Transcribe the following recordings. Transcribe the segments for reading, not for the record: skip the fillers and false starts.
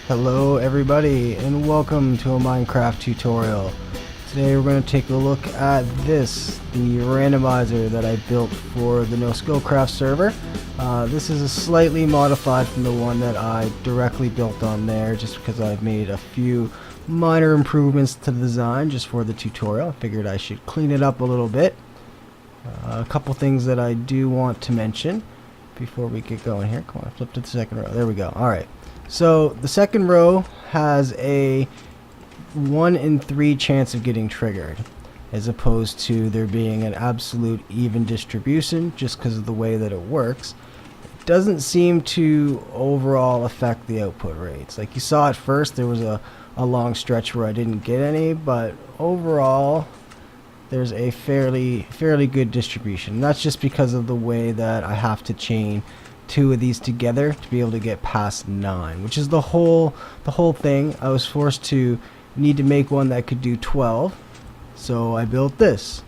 Hello everybody and welcome to a Minecraft tutorial. Today we're going to take a look at the randomizer that I built for the No Skillcraft server. This is a slightly modified from the one that I directly built on there, just because I've made a few minor improvements to the design just for the tutorial. I figured I should clean it up a little bit. A couple things that I do want to mention before we get going here. Come on, flip to the second row. There we go. Alright. So the second row has a 1 in 3 chance of getting triggered, as opposed to there being an absolute even distribution just because of the way that it works. It doesn't seem to overall affect the output rates. Like you saw at first, there was a long stretch where I didn't get any, but overall there's a fairly good distribution. And that's just because of the way that I have to chain 2 of these together to be able to get past 9, which is the whole thing. I was forced to need to make one that could do 12, so I built this.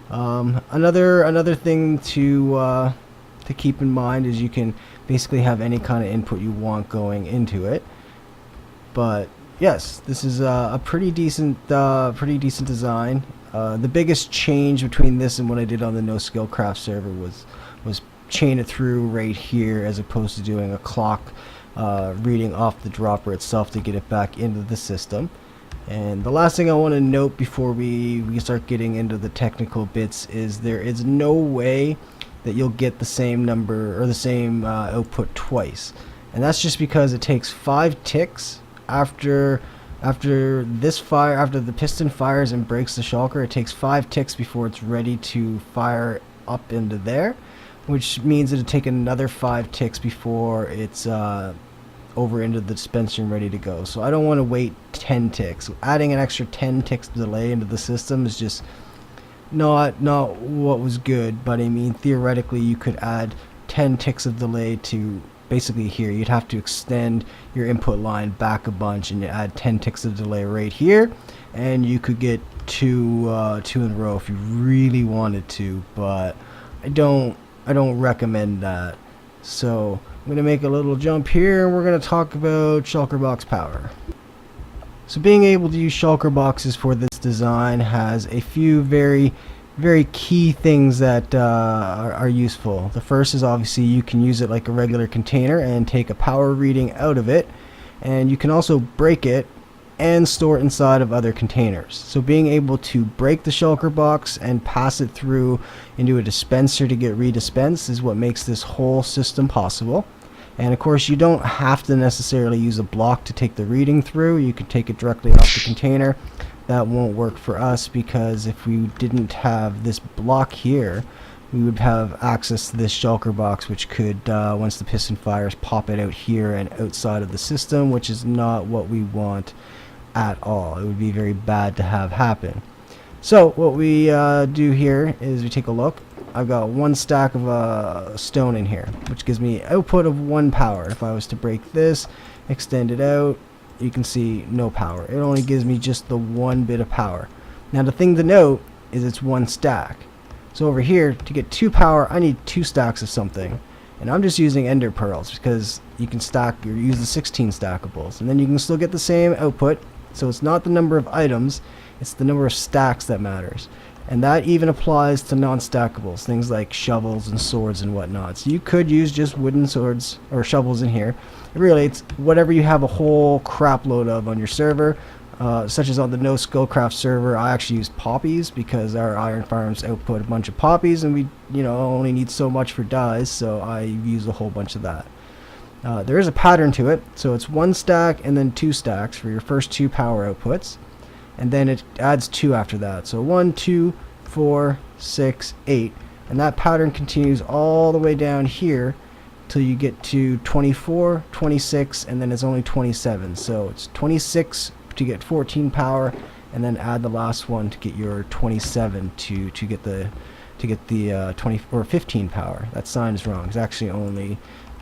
Another thing to keep in mind is you can basically have any kind of input you want going into it. But yes, this is a pretty decent design. The biggest change between this and what I did on the No Skillcraft server was chain it through right here, as opposed to doing a clock reading off the dropper itself to get it back into the system. And the last thing I want to note before we start getting into the technical bits is there is no way that you'll get the same number or the same output twice, and that's just because it takes 5 ticks after the piston fires and breaks the shulker. It takes 5 ticks before it's ready to fire up into there, which means it'll take another 5 ticks before it's over into the dispenser and ready to go. So I don't want to wait 10 ticks. Adding an extra 10 ticks delay into the system is just not what was good. But I mean, theoretically you could add 10 ticks of delay to basically here. You'd have to extend your input line back a bunch and you add 10 ticks of delay right here, and you could get two in a row if you really wanted to, but I don't recommend that. So I'm going to make a little jump here and we're going to talk about shulker box power. So being able to use shulker boxes for this design has a few very key things that are useful. The first is obviously you can use it like a regular container and take a power reading out of it, and you can also break it and store it inside of other containers. So being able to break the shulker box and pass it through into a dispenser to get redispensed is what makes this whole system possible. And of course you don't have to necessarily use a block to take the reading through. You can take it directly off the container. That won't work for us, because if we didn't have this block here, we would have access to this shulker box, which could, once the piston fires, pop it out here and outside of the system, which is not what we want at all. It would be very bad to have happen. So what we do here is we take a look. I've got 1 stack of stone in here, which gives me output of 1 power. If I was to break this, extend it out, you can see no power. It only gives me just the 1 bit of power. Now the thing to note is it's 1 stack. So over here, to get 2 power, I need 2 stacks of something. And I'm just using ender pearls because you can stack or use the 16 stackables, and then you can still get the same output. So it's not the number of items, it's the number of stacks that matters. And that even applies to non-stackables, things like shovels and swords and whatnot. So you could use just wooden swords or shovels in here. Really, it's whatever you have a whole crap load of on your server. Such as on the No Skillcraft server, I actually use poppies because our iron farms output a bunch of poppies, and we only need so much for dyes, so I use a whole bunch of that. There is a pattern to it, so it's 1 stack and then 2 stacks for your first 2 power outputs, and then it adds 2 after that. So 1, 2, 4, 6, 8, and that pattern continues all the way down here till you get to 24, 26, and then it's only 27. So it's 26 to get 14 power, and then add the last one to get your 27 to get the 20 or 15 power. That sign is wrong. It's actually only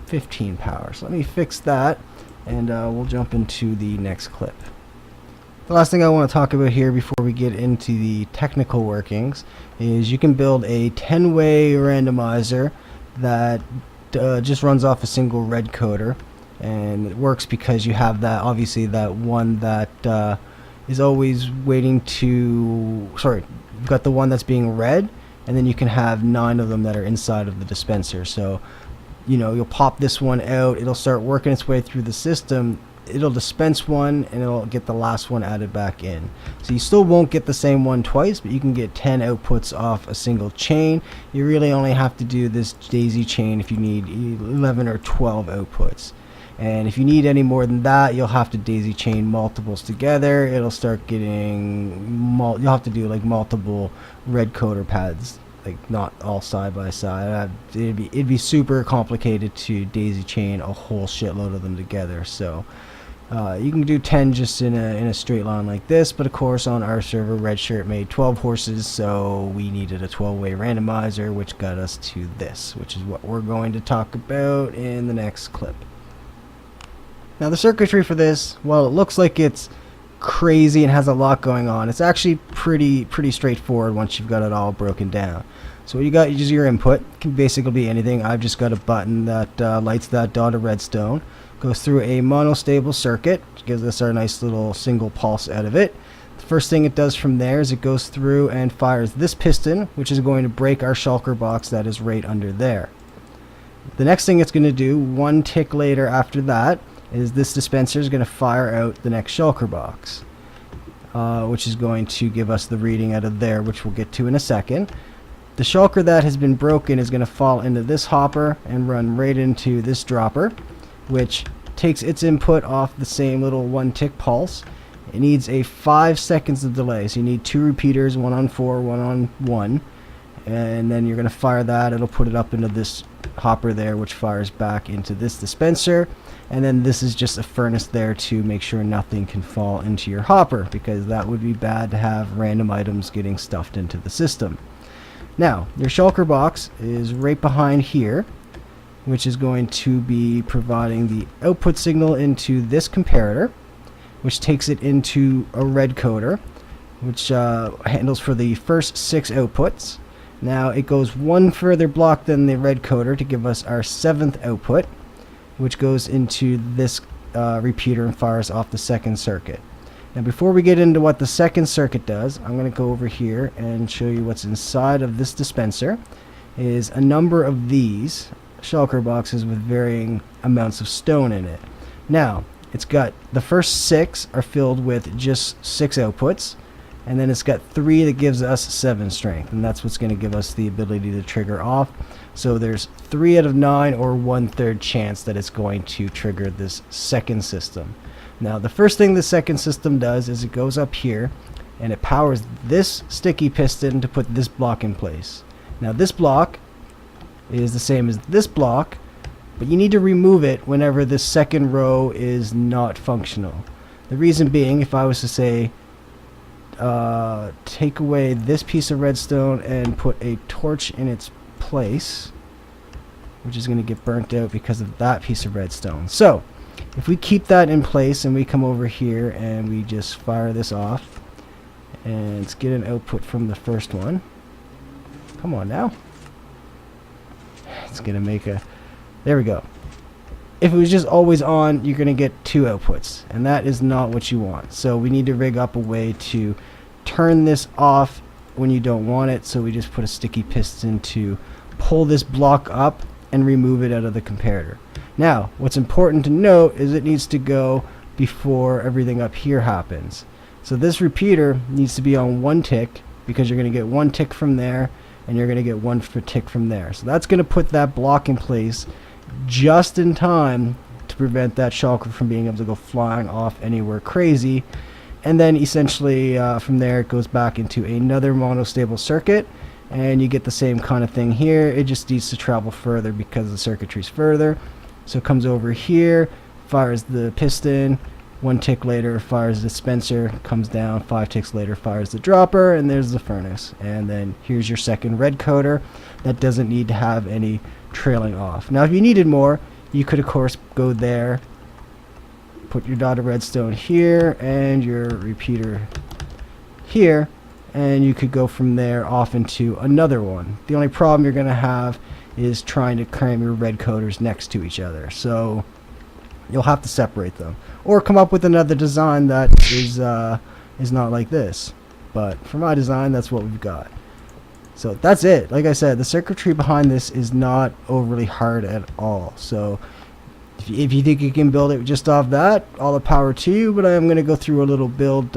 15 power. So let me fix that, and we'll jump into the next clip. The last thing I want to talk about here before we get into the technical workings is you can build a 10-way randomizer that just runs off a single red coder. And it works because you have that, obviously, that one that is always waiting to, sorry, you've got the one that's being read, and then you can have 9 of them that are inside of the dispenser. So, you know, you'll pop this one out, it'll start working its way through the system, it'll dispense one, and it'll get the last one added back in. So you still won't get the same one twice, but you can get 10 outputs off a single chain. You really only have to do this daisy chain if you need 11 or 12 outputs. And if you need any more than that, you'll have to daisy chain multiples together. It'll start getting, you'll have to do like multiple red coder pads, like not all side by side. It'd be super complicated to daisy chain a whole shitload of them together. So you can do 10 just in a straight line like this, but of course on our server, Redshirt made 12 horses, so we needed a 12-way randomizer, which got us to this, which is what we're going to talk about in the next clip. Now the circuitry for this, while it looks like it's crazy and has a lot going on, it's actually pretty straightforward once you've got it all broken down. So what you got is your input. It can basically be anything. I've just got a button that lights that dot of redstone, goes through a monostable circuit, which gives us our nice little single pulse out of it. The first thing it does from there is it goes through and fires this piston, which is going to break our shulker box that is right under there. The next thing it's going to do, 1 tick later after that, is this dispenser is going to fire out the next shulker box, which is going to give us the reading out of there, which we'll get to in a second. The shulker that has been broken is going to fall into this hopper and run right into this dropper, which takes its input off the same little 1 tick pulse. It needs a 5 seconds of delay, so you need 2 repeaters, 1 on 4, 1 on 1, and then you're going to fire that. It'll put it up into this hopper there, which fires back into this dispenser, and then this is just a furnace there to make sure nothing can fall into your hopper, because that would be bad to have random items getting stuffed into the system. Now your shulker box is right behind here, which is going to be providing the output signal into this comparator, which takes it into a red coder, which handles for the first 6 outputs. Now it goes one further block than the red coder to give us our 7th output, which goes into this repeater and fires off the second circuit. Now before we get into what the second circuit does, I'm going to go over here and show you what's inside of this dispenser. Is a number of these shulker boxes with varying amounts of stone in it. Now it's got the first 6 are filled with just 6 outputs, and then it's got 3 that gives us 7 strength, and that's what's going to give us the ability to trigger off. So there's 3 out of 9, or 1/3 chance that it's going to trigger this second system. Now the first thing the second system does is it goes up here and it powers this sticky piston to put this block in place. Now this block is the same as this block, but you need to remove it whenever this second row is not functional. The reason being, if I was to say take away this piece of redstone and put a torch in its place, which is going to get burnt out because of that piece of redstone. So if we keep that in place and we come over here and we just fire this off and let's get an output from the first one. Come on now. It's going to make a, there we go. If it was just always on, you're going to get 2 outputs, and that is not what you want. So we need to rig up a way to turn this off when you don't want it. So we just put a sticky piston to pull this block up and remove it out of the comparator. Now what's important to note is it needs to go before everything up here happens. So this repeater needs to be on 1 tick, because you're going to get 1 tick from there and you're going to get 1 tick from there. So that's going to put that block in place just in time to prevent that shulker from being able to go flying off anywhere crazy. And then essentially from there it goes back into another monostable circuit, and you get the same kind of thing here. It just needs to travel further because the circuitry's further. So it comes over here, fires the piston, 1 tick later fires the dispenser, comes down, 5 ticks later fires the dropper, and there's the furnace. And then here's your second red coder that doesn't need to have any trailing off. Now if you needed more, you could of course go there, put your dot of redstone here and your repeater here, and you could go from there off into another one. The only problem you're going to have is trying to cram your red coders next to each other. So You'll have to separate them, or come up with another design that is not like this. But for my design, that's what we've got. So that's it. Like I said, the circuitry behind this is not overly hard at all. So if you think you can build it just off that, all the power to you. But I am going to go through a little build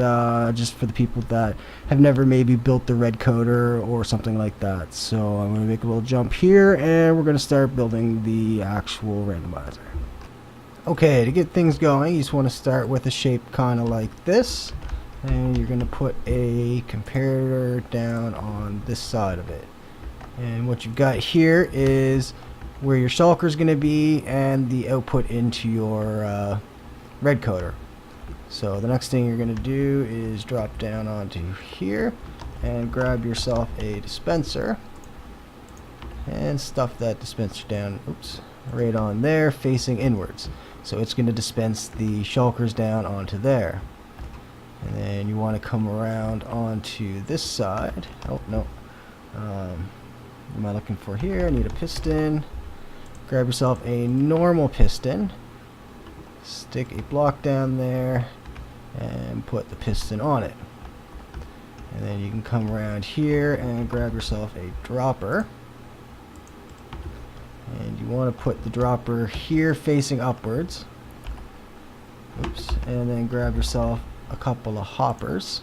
just for the people that have never maybe built the red coder or something like that. So I'm going to make a little jump here, and we're going to start building the actual randomizer. Okay, to get things going, you just want to start with a shape kind of like this, and you're going to put a comparator down on this side of it. And what you've got here is where your shulker is going to be and the output into your red coder. So the next thing you're going to do is drop down onto here and grab yourself a dispenser and stuff that dispenser down, oops, right on there facing inwards. So it's going to dispense the shulkers down onto there. And then you want to come around onto this side. Oh, no. What am I looking for here? I need a piston. Grab yourself a normal piston. Stick a block down there and put the piston on it. And then you can come around here and grab yourself a dropper. And you want to put the dropper here facing upwards. Oops. And then grab yourself a couple of hoppers.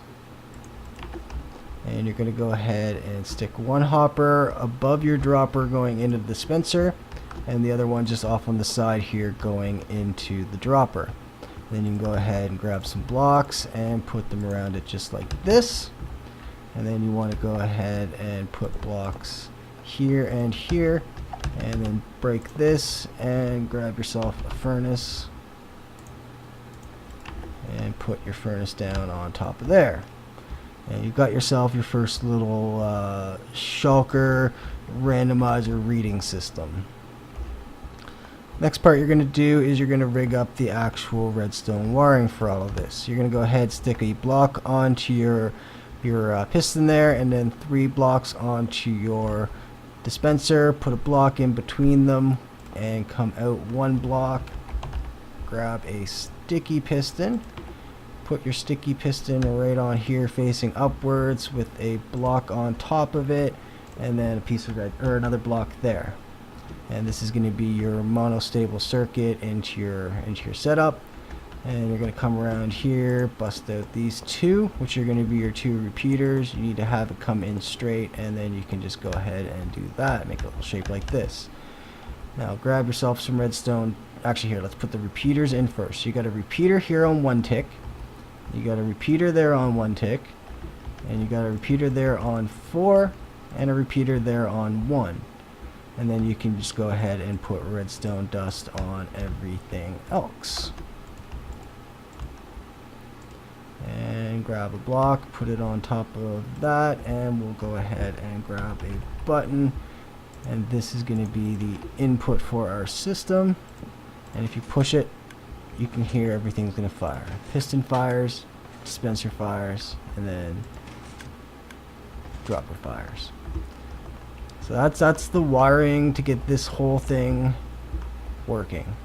And you're going to go ahead and stick one hopper above your dropper going into the dispenser, and the other one just off on the side here going into the dropper. Then you can go ahead and grab some blocks and put them around it just like this. And then you want to go ahead and put blocks here and here, and then break this and grab yourself a furnace and put your furnace down on top of there. And you've got yourself your first little shulker randomizer reading system. Next part you're going to do is you're going to rig up the actual redstone wiring for all of this. You're going to go ahead, stick a block onto your piston there, and then 3 blocks onto your dispenser. Put a block in between them and come out 1 block. Grab a sticky piston. Put your sticky piston right on here facing upwards with a block on top of it, and then a piece of red, or another block there. And this is going to be your monostable circuit into your setup. And you're going to come around here, bust out these 2, which are going to be your 2 repeaters. You need to have it come in straight, and then you can just go ahead and do that. Make a little shape like this. Now grab yourself some redstone. Actually, here, let's put the repeaters in first. You got a repeater here on 1 tick. You got a repeater there on 1 tick. And you got a repeater there on 4, and a repeater there on 1. And then you can just go ahead and put redstone dust on everything else. And grab a block, put it on top of that, and we'll go ahead and grab a button. And this is going to be the input for our system. And if you push it, you can hear everything's going to fire. Piston fires, dispenser fires, and then dropper fires. So that's the wiring to get this whole thing working.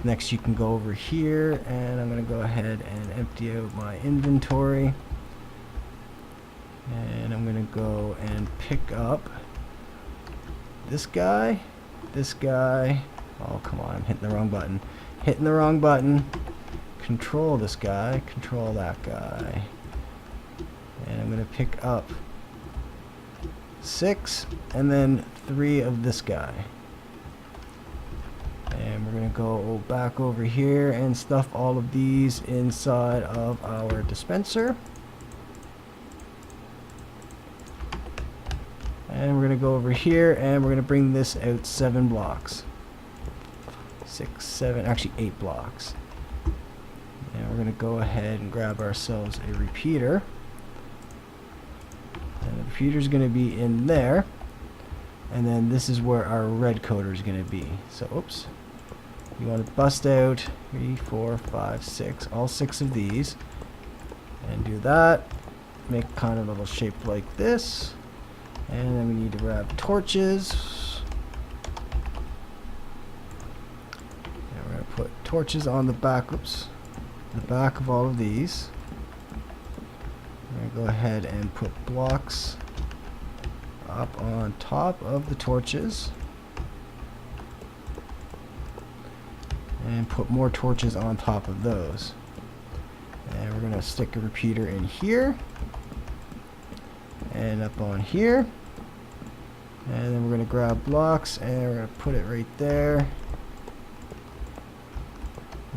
Next you can go over here, and I'm going to go ahead and empty out my inventory. And I'm going to go and pick up this guy. Oh, come on, I'm hitting the wrong button. Hitting the wrong button. Control this guy, control that guy. And I'm going to pick up 6 and then 3 of this guy. And we're going to go back over here and stuff all of these inside of our dispenser. And we're going to go over here and we're going to bring this out 7 blocks. 6, 7, actually 8 blocks. And we're going to go ahead and grab ourselves a repeater. And the repeater is going to be in there. And then this is where our red coder is going to be. So, oops. You want to bust out 3, 4, 5, 6, all 6 of these. And do that. Make kind of a little shape like this. And then we need to grab torches. And we're torches on the back, the back of all of these. I'm going to go ahead and put blocks up on top of the torches. And put more torches on top of those. And we're going to stick a repeater in here. And up on here. And then we're going to grab blocks and we're going to put it right there.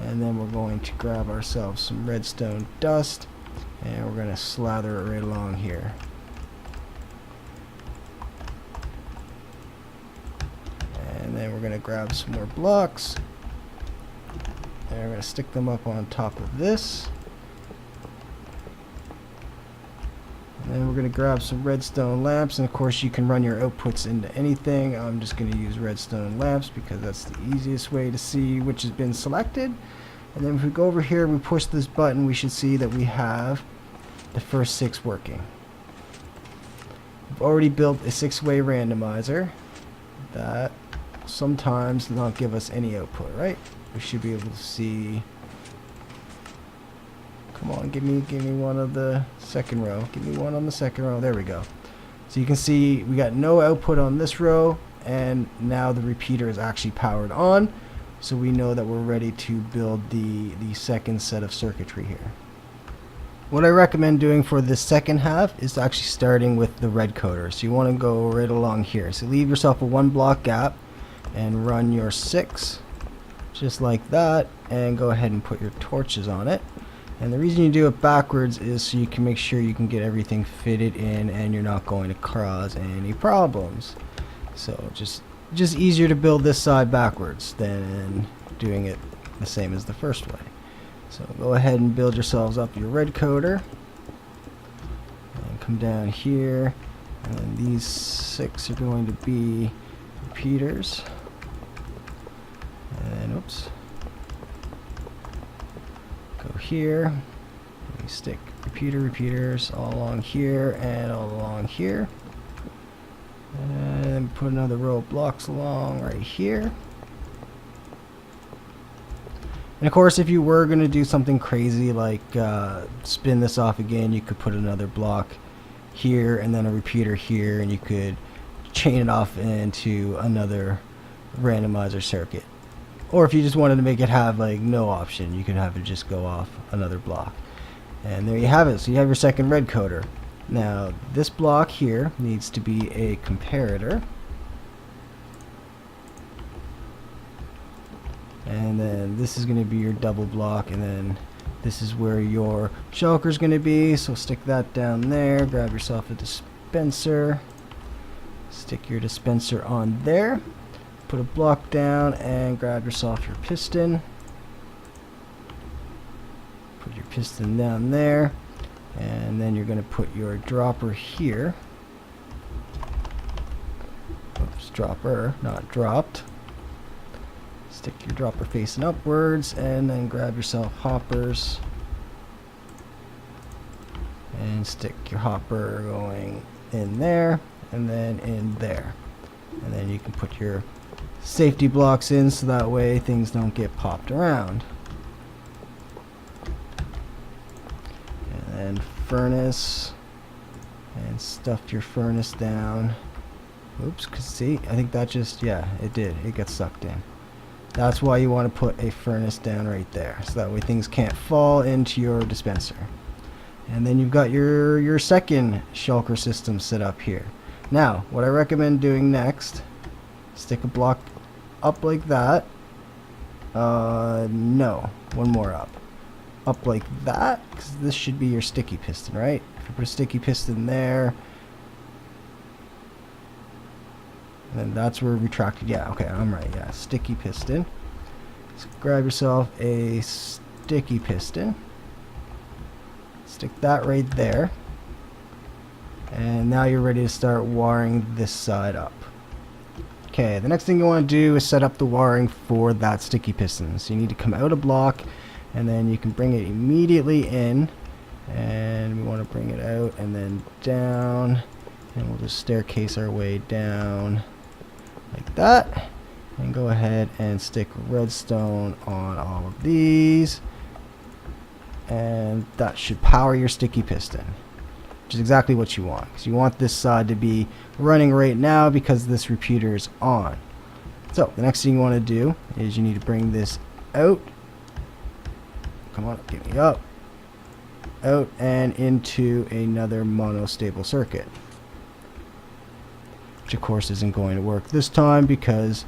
And then we're going to grab ourselves some redstone dust. And we're going to slather it right along here. And then we're going to grab some more blocks. And we're going to stick them up on top of this. And then we're going to grab some redstone lamps. And of course you can run your outputs into anything. I'm just going to use redstone lamps because that's the easiest way to see which has been selected. And then if we go over here and we push this button, we should see that we have the first 6 working. We've already built a 6-way randomizer that sometimes not give us any output, right? We should be able to see. Come on, give me one of the second row. Give me one on the second row. There we go. So you can see we got no output on this row, and now the repeater is actually powered on. So we know that we're ready to build the second set of circuitry here. What I recommend doing for this second half is actually starting with the red coder. So you want to go right along here. So leave yourself a 1 block gap and run your 6 just like that, and go ahead and put your torches on it. And the reason you do it backwards is so you can make sure you can get everything fitted in and you're not going to cause any problems. So just easier to build this side backwards than doing it the same as the first way. So go ahead and build yourselves up your red coder. And come down here. And then these 6 are going to be repeaters. And oops. Go here. We stick repeaters all along here and all along here. And put another row of blocks along right here. And of course, if you were going to do something crazy like spin this off again, you could put another block here and then a repeater here, and you could chain it off into another randomizer circuit. Or if you just wanted to make it have like no option, you could have it just go off another block. And there you have it. So you have your second red coder. Now this block here needs to be a comparator. And then this is going to be your double block, and then this is where your shulker is going to be. So stick that down there. Grab yourself a dispenser. Stick your dispenser on there. Put a block down and grab yourself your piston. Put your piston down there. And then you're going to put your dropper here. Oops, dropper, not dropped. Stick your dropper facing upwards, and then grab yourself hoppers. And stick your hopper going in there, and then in there. And then you can put your safety blocks in so that way things don't get popped around. And then furnace, and stuff your furnace down. Oops, cause see, I think that just, yeah, it did. It got sucked in. That's why you want to put a furnace down right there, so that way things can't fall into your dispenser. And then you've got your second shulker system set up here. Now, what I recommend doing next, stick a block up like that. No, one more up. Up like that, because this should be your sticky piston, right? If you put a sticky piston there, then that's where retracted. Yeah, okay, I'm right. Yeah, sticky piston. So grab yourself a sticky piston. Stick that right there. And now you're ready to start wiring this side up. Okay, the next thing you want to do is set up the wiring for that sticky piston. So you need to come out a block, and then you can bring it immediately in. And we want to bring it out and then down. And we'll just staircase our way down like that. And And go ahead and stick redstone on all of these. And that should power your sticky piston, which is exactly what you want. Because you want this side to be running right now because this repeater is on. So the next thing you want to do is you need to bring this out. Come on, get me up. Out and into another monostable circuit. Which of course isn't going to work this time because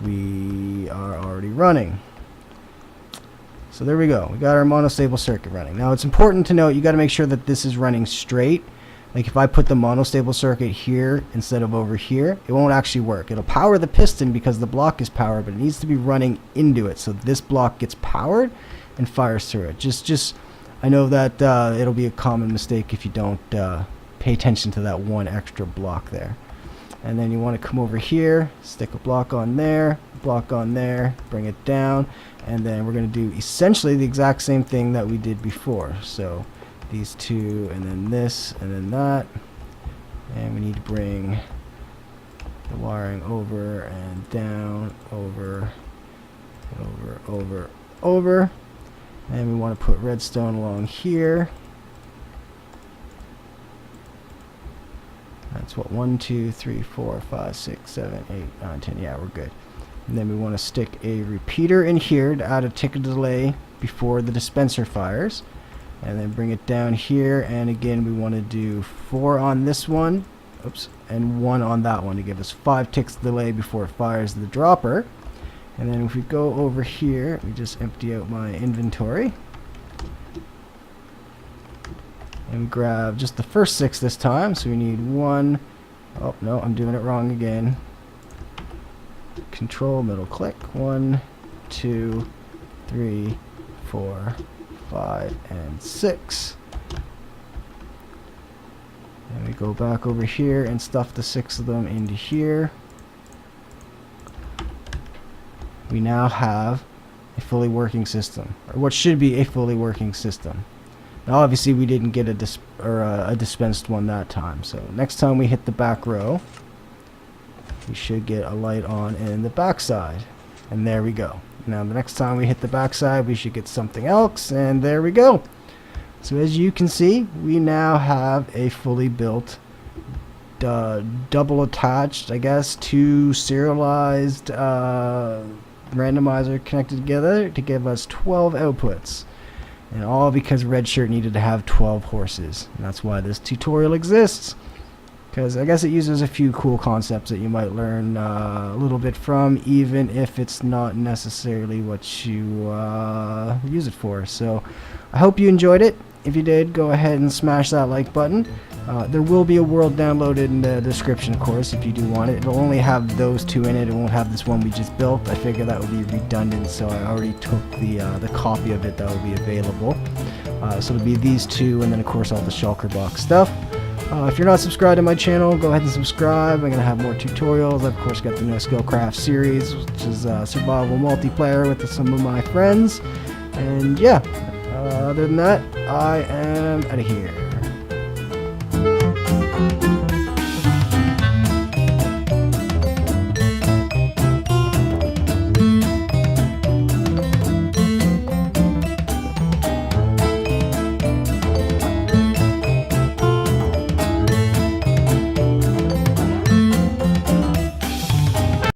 we are already running. So there we go. We got our monostable circuit running. Now it's important to note you got to make sure that this is running straight. Like if I put the monostable circuit here instead of over here, it won't actually work. It'll power the piston because the block is powered, but it needs to be running into it. So this block gets powered and fires through it. Just I know that it'll be a common mistake if you don't pay attention to that one extra block there. And then you want to come over here, stick a block on there, bring it down, and then we're going to do essentially the exact same thing that we did before. So these two, and then this, and then that, and we need to bring the wiring over and down, over, and we want to put redstone along here. That's what, 1, 2, 3, 4, 5, 6, 7, 8, 9, 10. Yeah, we're good. And then we want to stick a repeater in here to add a tick of delay before the dispenser fires. And then bring it down here. And again, we want to do 4 on this one. Oops. And 1 on that one to give us 5 ticks of delay before it fires the dropper. And then if we go over here, we just empty out my inventory. And grab just the first 6 this time. So we need 1. Oh, no, I'm doing it wrong again. Control, middle click. 1, 2, 3, 4, 5, and 6. And we go back over here and stuff the 6 of them into here. We now have a fully working system, or what should be a fully working system. Now obviously we didn't get a dispensed one that time, so next time we hit the back row we should get a light on in the back side, and there we go. Now the next time we hit the back side we should get something else, and there we go. So as you can see, we now have a fully built double attached, I guess, 2 serialized randomizer connected together to give us 12 outputs. And all because Red Shirt needed to have 12 horses. And that's why this tutorial exists. Because I guess it uses a few cool concepts that you might learn a little bit from, even if it's not necessarily what you use it for. So I hope you enjoyed it. If you did, go ahead and smash that like button. There will be a world downloaded in the description, of course, if you do want it. It'll only have those 2 in it. It won't have this one we just built. I figured that would be redundant, so I already took the copy of it that will be available. So it'll be these 2, and then of course all the shulker box stuff. If you're not subscribed to my channel, go ahead and subscribe. I'm going to have more tutorials. I've of course got the No Skill Craft series, which is survival multiplayer with some of my friends. And yeah, other than that, I am out of here.